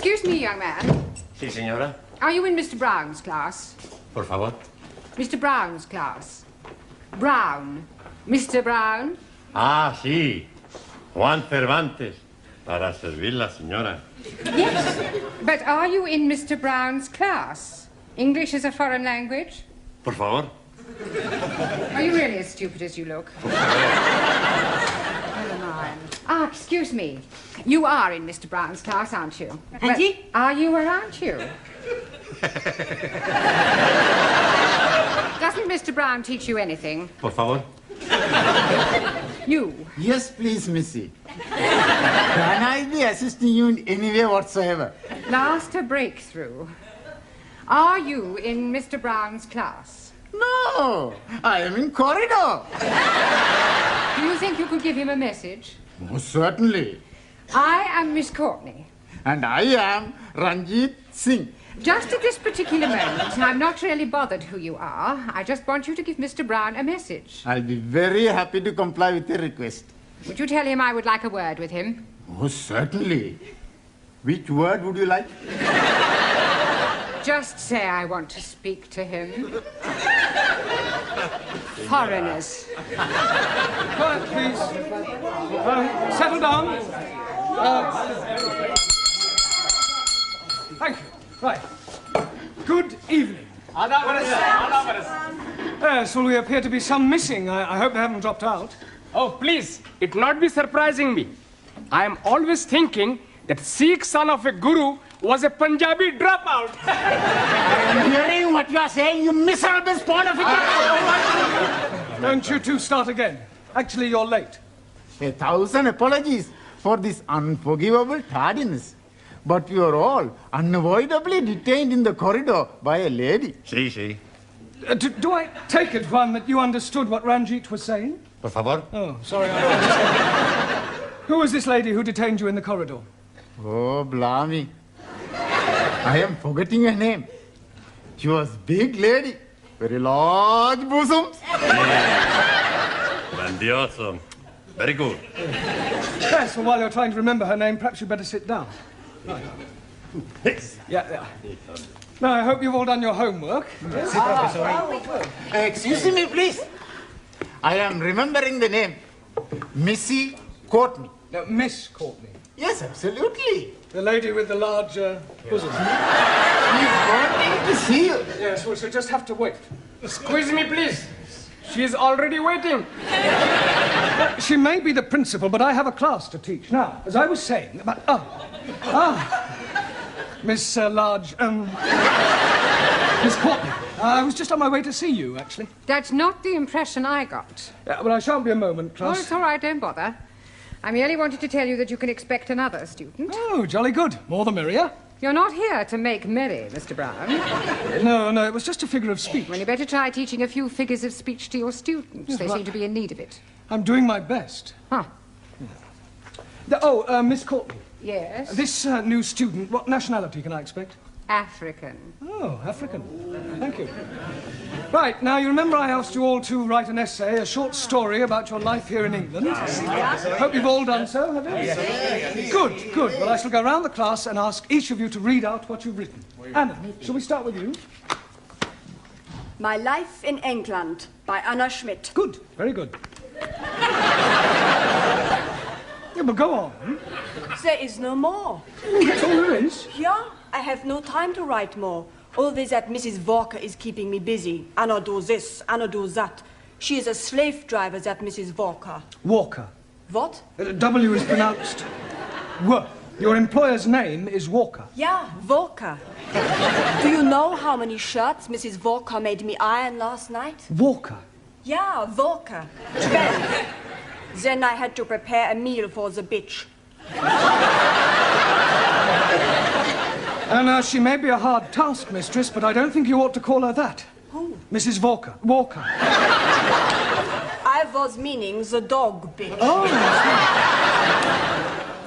Excuse me, young man. Sí, señora. Are you in Mr. Brown's class? Por favor. Mr. Brown's class. Brown. Mr. Brown? Ah, sí. Juan Cervantes. Para servirla, señora. Yes. But are you in Mr. Brown's class? English is a foreign language? Por favor. Are you really as stupid as you look? Por favor. Never mind. Ah, excuse me. You are in Mr. Brown's class, aren't you? Auntie? Well, are you or aren't you? Doesn't Mr. Brown teach you anything? Por favor. You? Yes, please, Missy. Can I be assisting you in any way whatsoever? Last a breakthrough. Are you in Mr. Brown's class? No, I am in corridor. Do you think you could give him a message? Most certainly. I am Miss Courteney. And I am Ranjit Singh. Just at this particular moment, I'm not really bothered who you are. I just want you to give Mr. Brown a message. I'll be very happy to comply with your request. Would you tell him I would like a word with him? Most certainly. Which word would you like? Just say I want to speak to him. Foreigners. Quiet, please. Settle down. Thank you. Right. Good evening. Yes, well, we appear to be some missing. I hope they haven't dropped out. Oh, please, it not be surprising me. I am always thinking that Sikh son of a guru was a Punjabi dropout. I'm hearing what you are saying, you miserable spawn of it. Don't you two start again. Actually, you're late. 1,000 apologies for this unforgivable tardiness. But we are all unavoidably detained in the corridor by a lady. Sí, sí. Do I take it, Juan, that you understood what Ranjit was saying? Por favor. Oh, sorry. Who was this lady who detained you in the corridor? Oh, blimey. I am forgetting her name. She was big lady, very large bosoms. Grandioso. Very good. Yes, well, while you're trying to remember her name, perhaps you'd better sit down. Right. Yeah. Now, I hope you've all done your homework. Excuse me, please. I am remembering the name. Missy Courteney. No, Miss Courteney. Yes, absolutely. The lady with the large bosom. She's wanting to see you. Yes, well, she'll just have to wait. Squeeze me, please. She is already waiting. She may be the principal, but I have a class to teach. Now, as I was saying about... Miss Miss Courteney. I was just on my way to see you, actually. That's not the impression I got. Well, I shan't be a moment, Oh, class. it's all right, don't bother. I merely wanted to tell you that you can expect another student. Oh, jolly good. More the merrier. You're not here to make merry, Mr. Brown. No, it was just a figure of speech. Well, you better try teaching a few figures of speech to your students. Yes, They well, seem to be in need of it. I'm doing my best. Huh. Miss Courteney. Yes? This new student, what nationality can I expect? African. Oh, African. Thank you. Right, now you remember I asked you all to write an essay, a short story about your life here in England? Hope you've all done so, have you? Yes. Good. Well, I shall go round the class and ask each of you to read out what you've written. Anna, shall we start with you? My Life in England by Anna Schmidt. Good, very good. Yeah, but go on. There is no more. That's all there is. Yeah, I have no time to write more. Always that Mrs. Walker is keeping me busy. Anna do this, Anna do that. She is a slave driver, that Mrs. Walker. Walker. What? W is pronounced W. Your employer's name is Walker. Yeah, Walker. Do you know how many shirts Mrs. Walker made me iron last night? Walker. Yeah, Walker. 12. Then I had to prepare a meal for the bitch. And she may be a hard taskmistress, but I don't think you ought to call her that. Who? Mrs. Walker. Walker. I was meaning the dog bitch. Oh.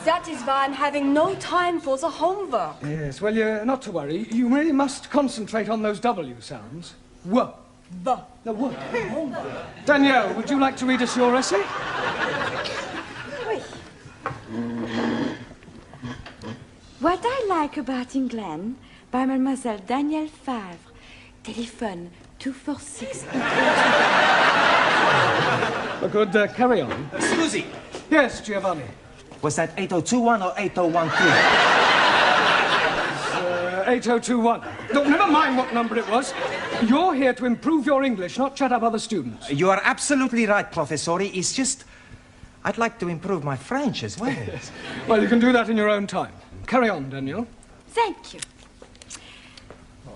That is why I'm having no time for the homework. Yes, well, you're not to worry. You really must concentrate on those W sounds. W. B. The W. Danielle, would you like to read us your essay? What I like about England by Mademoiselle Danielle Favre. Telephone 246. Good, carry on. Susie, Yes, Giovanni. was that 8021 or 8013? 8021. No, never mind what number it was. You're here to improve your English, not chat up other students. You are absolutely right, Professori. It's just, I'd like to improve my French as well. Well, you can do that in your own time. Carry on, Daniel. Thank you.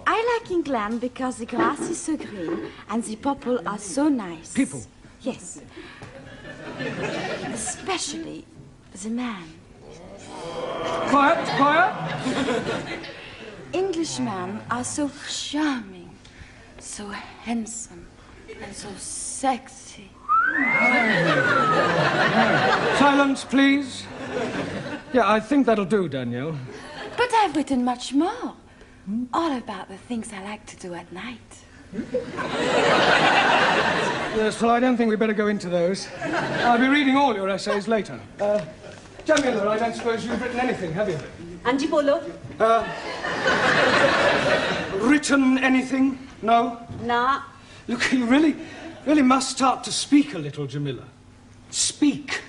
I like England because the grass is so green and the people are so nice. People? Yes. Especially the man. Quiet, quiet. Englishmen are so charming, so handsome, and so sexy. Silence, please. Yeah, I think that'll do, Danielle. But I've written much more. All about the things I like to do at night. Yes, well, I don't think we better go into those. I'll be reading all your essays later. Jamila, I don't suppose you've written anything, have you? Anji Polo? Written anything? No? Nah. Look, you really must start to speak a little, Jamila. Speak.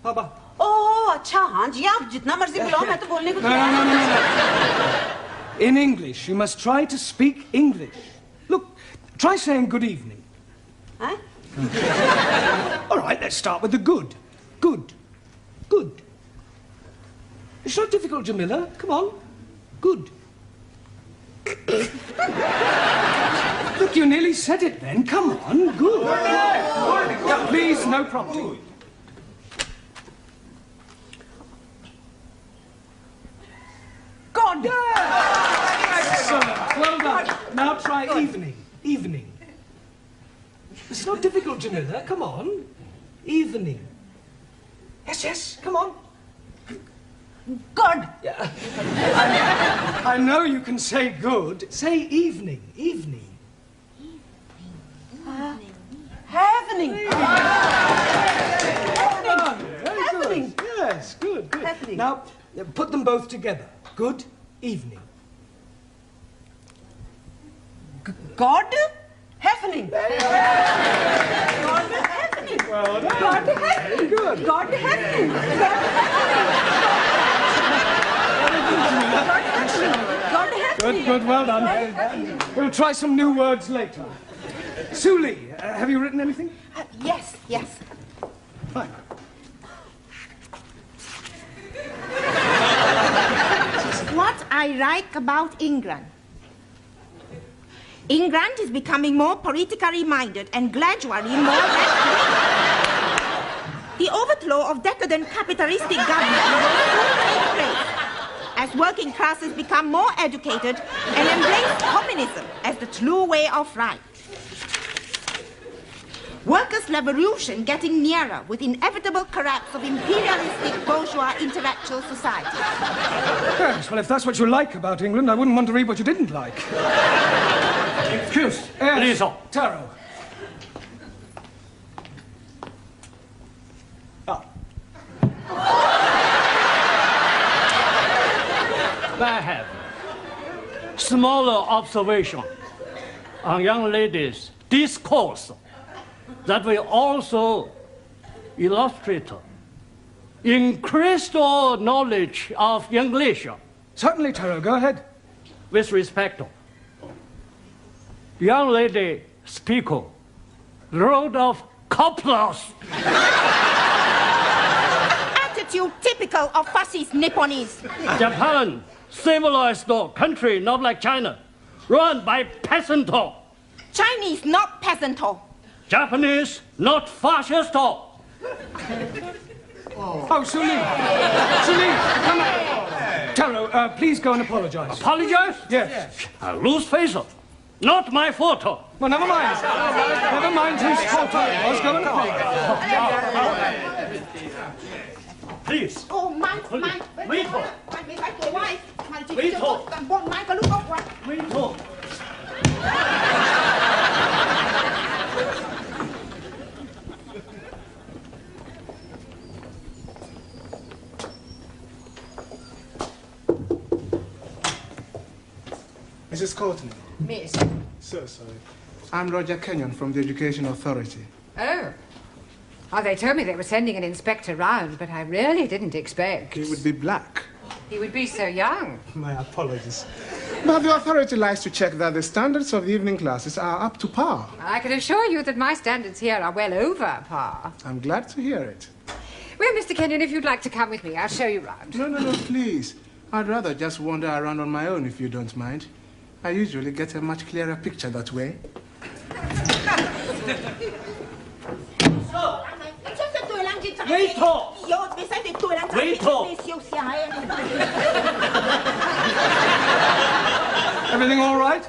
Baba. Oh, अच्छा हाँ जी आप जितना मर्जी बुलाओ मैं तो बोलने को तैयार हूँ। No. In English, you must try to speak English. Look, try saying good evening. Huh? All right, let's start with the good. Good. Good. It's not difficult, Jamila. Come on. Good. Look, you nearly said it then. Come on. Good. Yeah, please, no prompting. God. Excellent. Well done. Now try evening. Evening. It's not difficult, Jamila. Come on. Evening. Yes. Come on. God. I know you can say good. Say evening. Evening. Happening. Very Happening. good. Yes, good. Happening. Now, put them both together. Good evening. God. Happening. God happening. Well done. God happening. Good. God happening. God happening. Good, well done. We'll try some new words later. Suli, have you written anything? Yes. Fine. What I like about England. England is becoming more politically minded and gradually more left-wing. The overthrow of decadent capitalistic government will soon take place as working classes become more educated and embrace communism as the true way of life. Workers' revolution getting nearer with inevitable collapse of imperialistic bourgeois intellectual society. Yes, well, if that's what you like about England, I wouldn't want to read what you didn't like. Excuse, Yes, please. Taro. I have smaller observation on young ladies' discourse that will also illustrate increased knowledge of English. Certainly, Taro, go ahead. With respect, young lady speaker wrote of couplers. Attitude typical of fascist Nipponese. Japan, civilized country, not like China, run by peasant. Chinese not peasant. Japanese, not fascist. Oh, Suli, come on. Taro, please go and apologize. Apologize? Yes. I lose face. Not my fault. Well, never mind. Never mind whose fault it was. Go and apologize. Please. Oh, my wife. Mrs. Courteney. Miss. So sorry. I'm Roger Kenyon from the Education Authority. Oh. Oh, they told me they were sending an inspector round, but I really didn't expect. He would be black. He would be so young. My apologies. But the authority likes to check that the standards of the evening classes are up to par. I can assure you that my standards here are well over par. I'm glad to hear it. Well, Mr. Kenyon, if you'd like to come with me, I'll show you round. No, please. I'd rather just wander around on my own if you don't mind. I usually get a much clearer picture that way. Everything all right?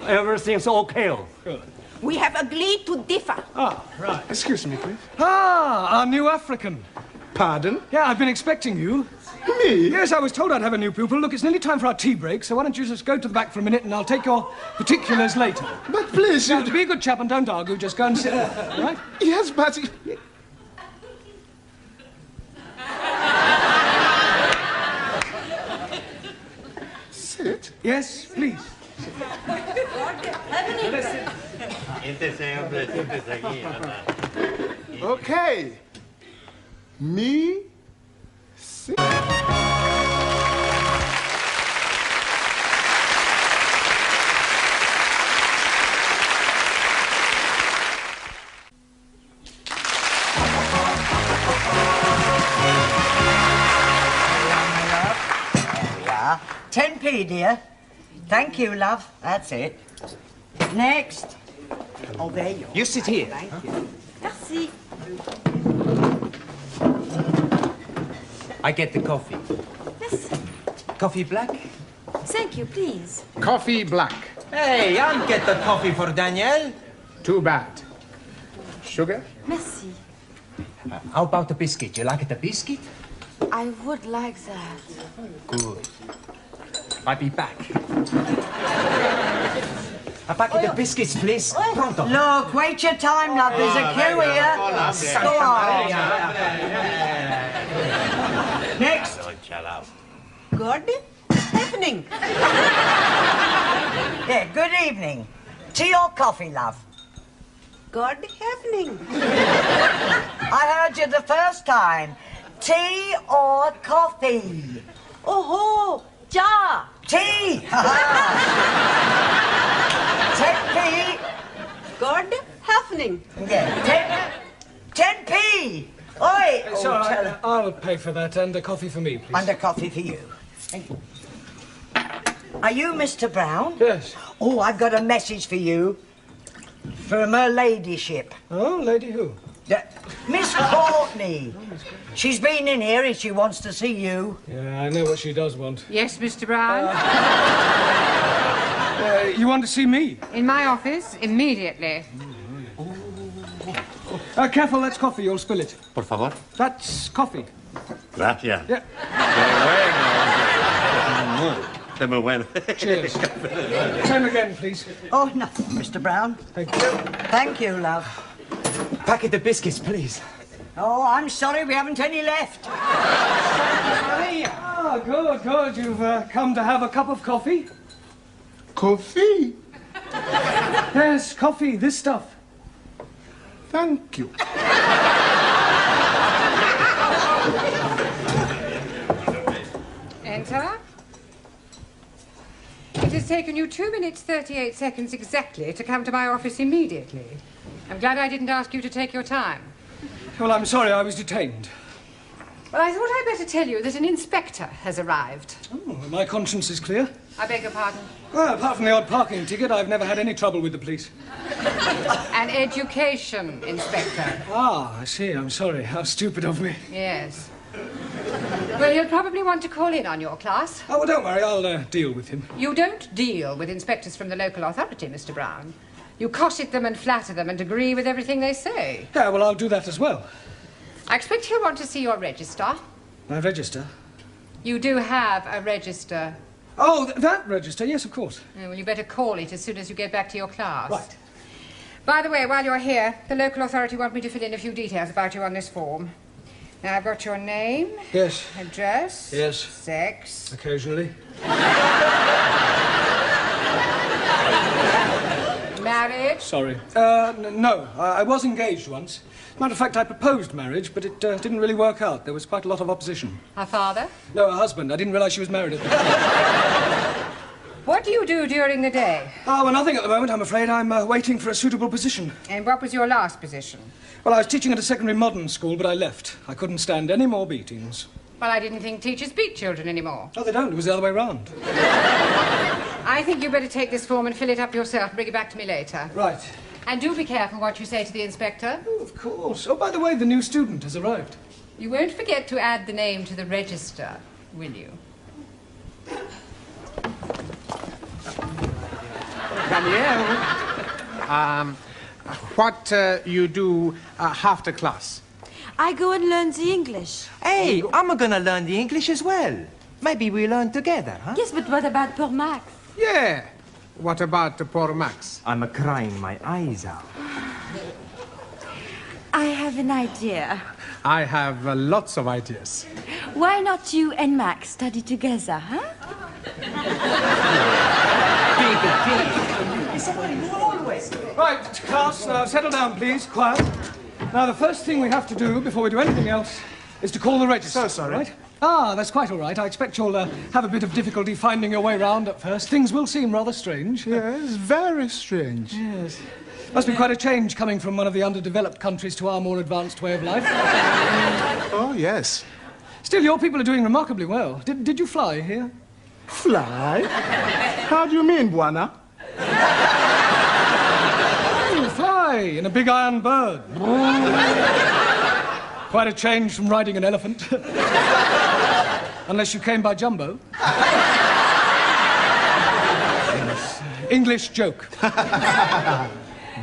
Everything's okay. Good. We have agreed to differ. Ah, right. Excuse me, please. Ah, our new African. Pardon? Yeah, I've been expecting you. Me? Yes, I was told I'd have a new pupil. Look, it's nearly time for our tea break, so why don't you just go to the back for a minute and I'll take your particulars later. But please, Now, be a good chap and don't argue. Just go and sit there, all right? Yes, but... Sit? Yes, please. Okay. Me? Sit. Yeah. 10p, dear. Thank you, love. That's it. Next. Oh, there you are. You sit here. Thank you. Merci. I get the coffee. Yes. Coffee black? Thank you, please. Coffee black. Hey, I'll get the coffee for Danielle. Too bad. Sugar? Merci. How about the biscuit? You like the biscuit? I would like that. Good. I'll be back. A packet of biscuits, please. Pronto. Look, wait your time, love. There's a queue here. Go on. Next. Good evening. Yeah, good evening. Tea or coffee, love? Good evening. I heard you the first time. Tea or coffee? Oh, ja. Tea! 10p. Good evening. Yeah, 10p. Oi! It's all right. I'll pay for that and a coffee for me, please. And a coffee for you. Are you Mr. Brown? Yes. Oh, I've got a message for you. From her ladyship. Oh, lady who? Miss Courtney. She's been in here and she wants to see you. Yeah, I know what she does want. Yes, Mr. Brown? You want to see me? In my office, immediately. Careful, that's coffee. You'll spill it. Por favor. That's coffee. Gracias. Yeah. Es muy bueno. Cheers. Same again, please. Oh, nothing, Mr. Brown. Thank you. Thank you, love. Packet of biscuits, please. Oh, I'm sorry, we haven't any left. Ah, good, good. You've come to have a cup of coffee? Coffee? Yes, coffee, this stuff. Thank you. Enter. It has taken you 2 minutes, 38 seconds exactly to come to my office immediately. I'm glad I didn't ask you to take your time. Well, I'm sorry, I was detained. Well, I thought I'd better tell you that an inspector has arrived. Oh, my conscience is clear. I beg your pardon? Well, apart from the odd parking ticket, I've never had any trouble with the police. An education inspector. Ah, I see. I'm sorry. How stupid of me. Yes. Well, you'll probably want to call in on your class. Oh, well, don't worry. I'll deal with him. You don't deal with inspectors from the local authority, Mr. Brown. You cosset them and flatter them and agree with everything they say. Yeah, well, I'll do that as well. I expect he'll want to see your register. My register? You do have a register. Oh, that register? Yes, of course. Well, you better call it as soon as you get back to your class. Right. By the way, while you're here, the local authority want me to fill in a few details about you on this form. Now, I've got your name. Yes. Address. Yes. Sex. Occasionally. married? Sorry. No. I was engaged once. Matter of fact, I proposed marriage, but it didn't really work out. There was quite a lot of opposition. Her father? No, her husband. I didn't realise she was married at the time. What do you do during the day? Oh, well, nothing at the moment, I'm afraid. I'm waiting for a suitable position. And what was your last position? Well, I was teaching at a secondary modern school, but I left. I couldn't stand any more beatings. Well, I didn't think teachers beat children anymore. Oh, they don't. It was the other way round. I think you better take this form and fill it up yourself and bring it back to me later. Right. And do be careful what you say to the inspector. Oh, of course. Oh, by the way, the new student has arrived. You won't forget to add the name to the register, will you? Danielle, what you do after class? I go and learn the English. Hey, I'm gonna learn the English as well. Maybe we learn together, huh? Yes, but what about poor Max? Yeah. What about poor Max? I'm crying my eyes out. I have an idea. I have lots of ideas. Why not you and Max study together, huh? Right, class, now settle down, please. Quiet. Now, the first thing we have to do before we do anything else is to call the register. So sorry. Right? Ah, that's quite all right. I expect you'll have a bit of difficulty finding your way round at first. Things will seem rather strange. Yes, very strange. Yes. Must be quite a change coming from one of the underdeveloped countries to our more advanced way of life. Oh, yes. Still, your people are doing remarkably well. Did you fly here? Fly? How do you mean, Buana? You fly in a big iron bird. Quite a change from riding an elephant. Unless you came by jumbo. Yes. English joke.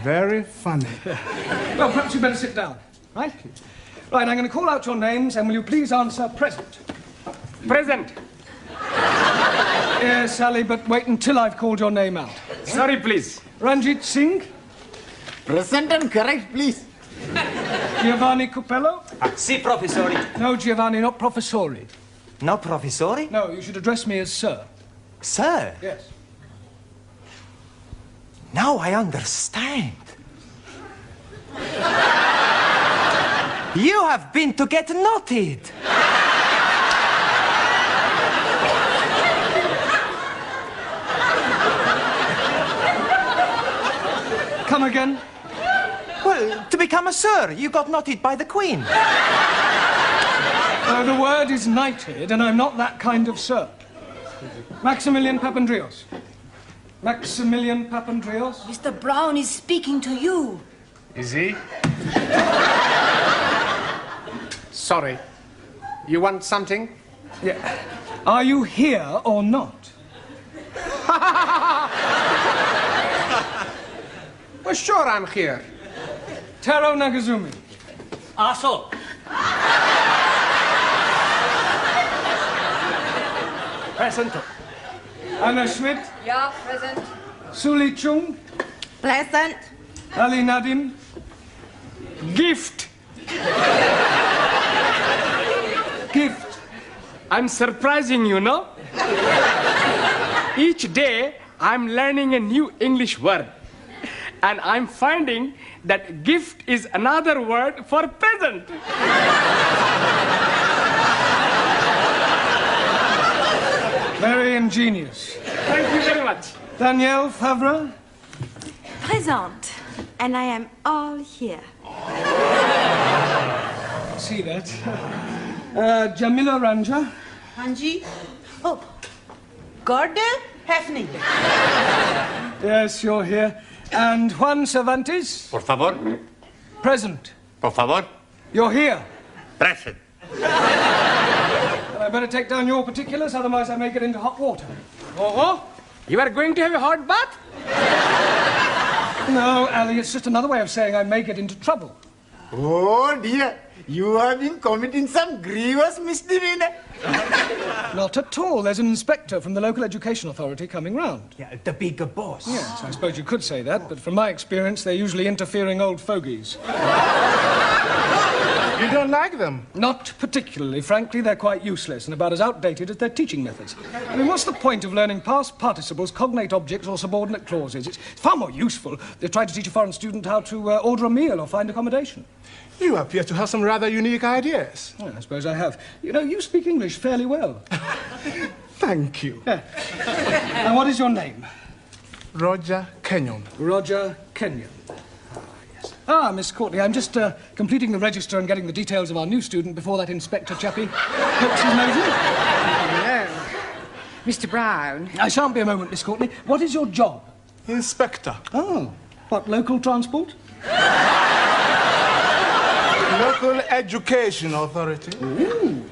Very funny. Well, perhaps you better sit down, right? Right, I'm going to call out your names, and will you please answer present? Present. Yes, Sally, but wait until I've called your name out. Sorry, please. Ranjit Singh? Present and correct, please. Giovanni Cupello? Si, professori. No, Giovanni, not professori. No, professori? No, you should address me as sir. Sir? Yes. Now I understand. You have been to get knotted. Come again? Well, to become a sir, you got knotted by the Queen. The word is knighted, and I'm not that kind of sir. Maximilian Papandreous. Maximilian Papandreous? Mr. Brown is speaking to you. Is he? Sorry. You want something? Yeah. Are you here or not? Well, sure I'm here. Taro Nagazumi. Aswell. Present. Anna Schmidt. Yeah, present. Suli Chung. Present. Ali Nadim. Gift. Gift. I'm surprising you, no? Each day, I'm learning a new English word. And I'm finding that gift is another word for present. Very ingenious. Thank you very much. Danielle Favre. Present. And I am all here. See that. Jamila Ranja. Hanji? Oh, Gordon Hefning. Yes, you're here. And Juan Cervantes. Por favor. Present. Por favor. You're here. Present. Well, I better take down your particulars, otherwise I may get into hot water. Oh, you are going to have a hot bath? No, Ali, it's just another way of saying I may get into trouble. Oh dear, you have been committing some grievous misdemeanor. Not at all. There's an inspector from the local education authority coming round. Yeah, the bigger boss. Yes, I suppose you could say that, but from my experience, they're usually interfering old fogies. You don't like them? Not particularly. Frankly, they're quite useless and about as outdated as their teaching methods. I mean, what's the point of learning past participles, cognate objects, or subordinate clauses? It's far more useful if try to teach a foreign student how to order a meal or find accommodation. You appear to have some rather unique ideas. Well, I suppose I have. You know, you speak English fairly well. Thank you. Yeah. And what is your name? Roger Kenyon. Roger Kenyon. Miss Courtney, I'm just completing the register and getting the details of our new student before that inspector chappie pokes his nose in. Hello. Mr. Brown. I shan't be a moment, Miss Courtney. What is your job? Inspector. Oh. What, local transport? Local Education Authority. Ooh.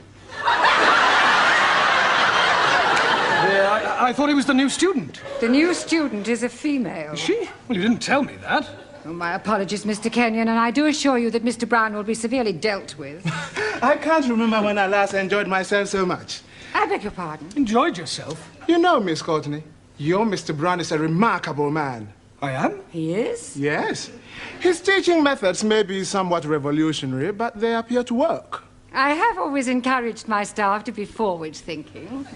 Yeah, I thought he was the new student. The new student is a female. Is she? Well, you didn't tell me that. Oh, my apologies, Mr. Kenyon, and I do assure you that Mr. Brown will be severely dealt with. I can't remember when I last enjoyed myself so much. I beg your pardon? Enjoyed yourself? You know, Miss Courtney, your Mr. Brown is a remarkable man. I am? He is? Yes. His teaching methods may be somewhat revolutionary, but they appear to work. I have always encouraged my staff to be forward-thinking.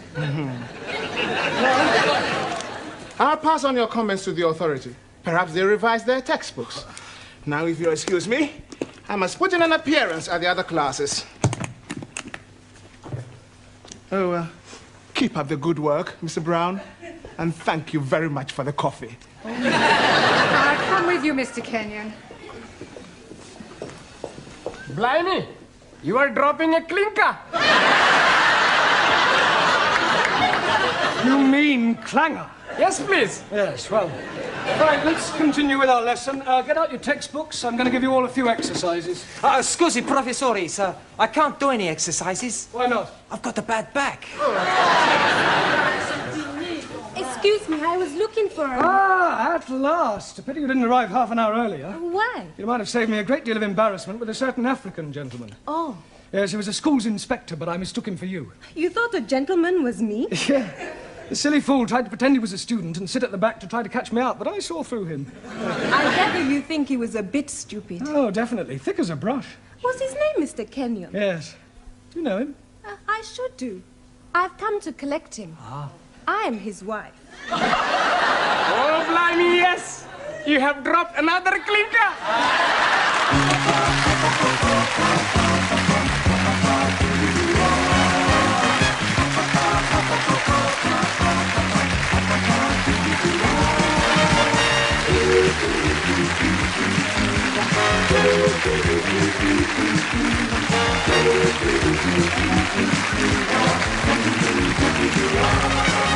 I'll pass on your comments to the authority. Perhaps they revise their textbooks. Now, if you'll excuse me, I must put in an appearance at the other classes. Oh, keep up the good work, Mr. Brown, and thank you very much for the coffee. I'll come with you, Mr. Kenyon. Blimey, you are dropping a clinker. You mean clanger? Yes, please. Yes, well. Right, let's continue with our lesson. Get out your textbooks. I'm going to give you all a few exercises. Scusi, professori, sir. I can't do any exercises. Why not? I've got a bad back. Excuse me, I was looking for him. At last. A pity you didn't arrive half an hour earlier. Why? You might have saved me a great deal of embarrassment with a certain African gentleman. Oh. Yes, he was a school's inspector, but I mistook him for you. You thought the gentleman was me? Yeah. The silly fool tried to pretend he was a student and sit at the back to try to catch me out, but I saw through him. I gather you think he was a bit stupid. Oh, definitely. Thick as a brush. What's his name, Mr. Kenyon? Yes. Do you know him? I should do. I've come to collect him. I am his wife. Oh, blimey, yes. You have dropped another clinker. Thank you.